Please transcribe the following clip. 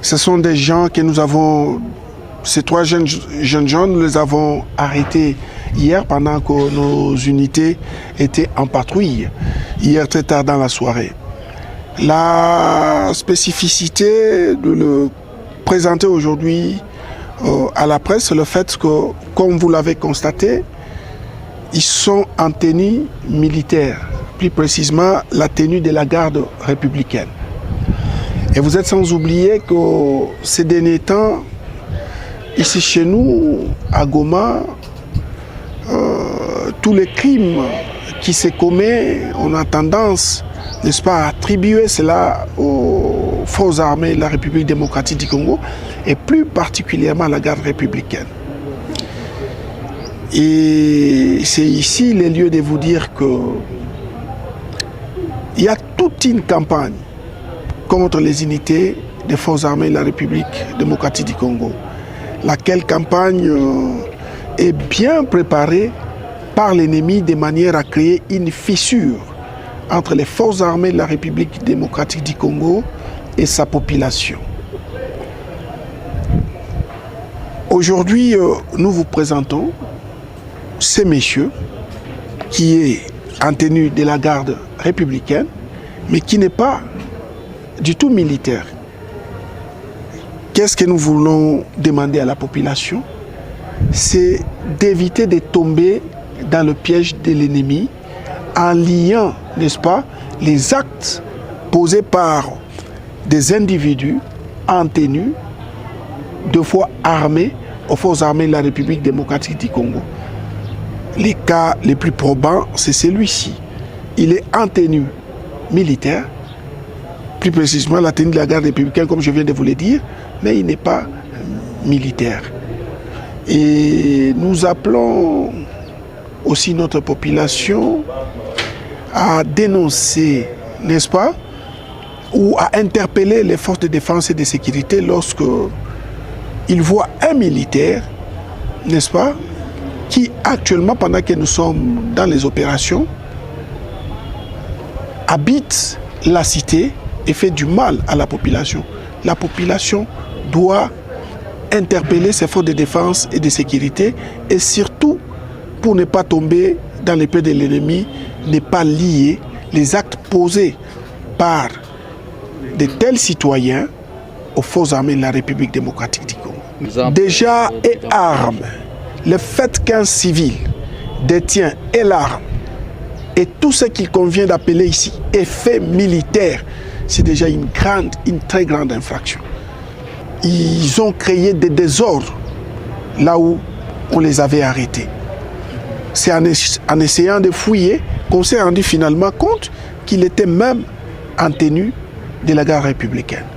Ce sont des gens que nous avons, ces trois jeunes gens, nous les avons arrêtés hier pendant que nos unités étaient en patrouille, hier très tard dans la soirée. La spécificité de le présenter aujourd'hui à la presse, c'est le fait que, comme vous l'avez constaté, ils sont en tenue militaire, plus précisément la tenue de la garde républicaine. Et vous êtes sans oublier que ces derniers temps, ici chez nous, à Goma, tous les crimes qui se commettent, on a tendance, n'est-ce pas, à attribuer cela aux forces armées de la République démocratique du Congo et plus particulièrement à la garde républicaine. Et c'est ici le lieu de vous dire que il y a toute une campagne contre les unités des forces armées de la République démocratique du Congo. Laquelle campagne est bien préparée par l'ennemi de manière à créer une fissure entre les forces armées de la République démocratique du Congo et sa population. Aujourd'hui, nous vous présentons ces messieurs qui est en tenue de la garde républicaine, mais qui n'est pas du tout militaire. Qu'est-ce que nous voulons demander à la population? C'est d'éviter de tomber dans le piège de l'ennemi en liant, n'est-ce pas, les actes posés par des individus en tenue, deux fois armés, aux forces armées de la République démocratique du Congo. Les cas les plus probants, c'est celui-ci. Il est en tenue militaire, plus précisément la tenue de la garde républicaine, comme je viens de vous le dire, mais il n'est pas militaire. Et nous appelons aussi notre population à dénoncer, n'est-ce pas, ou à interpeller les forces de défense et de sécurité lorsque ils voient un militaire, n'est-ce pas, qui actuellement, pendant que nous sommes dans les opérations, habite la cité et fait du mal à la population. La population doit interpeller ses forces de défense et de sécurité et surtout, pour ne pas tomber dans les pieds de l'ennemi, ne pas lier les actes posés par de tels citoyens aux forces armées de la République démocratique du Congo. Déjà et armes, le fait qu'un civil détient et l'arme et tout ce qu'il convient d'appeler ici effet militaire, c'est déjà une très grande infraction. Ils ont créé des désordres là où on les avait arrêtés. C'est en essayant de fouiller qu'on s'est rendu finalement compte qu'il était même en tenue de la garde républicaine.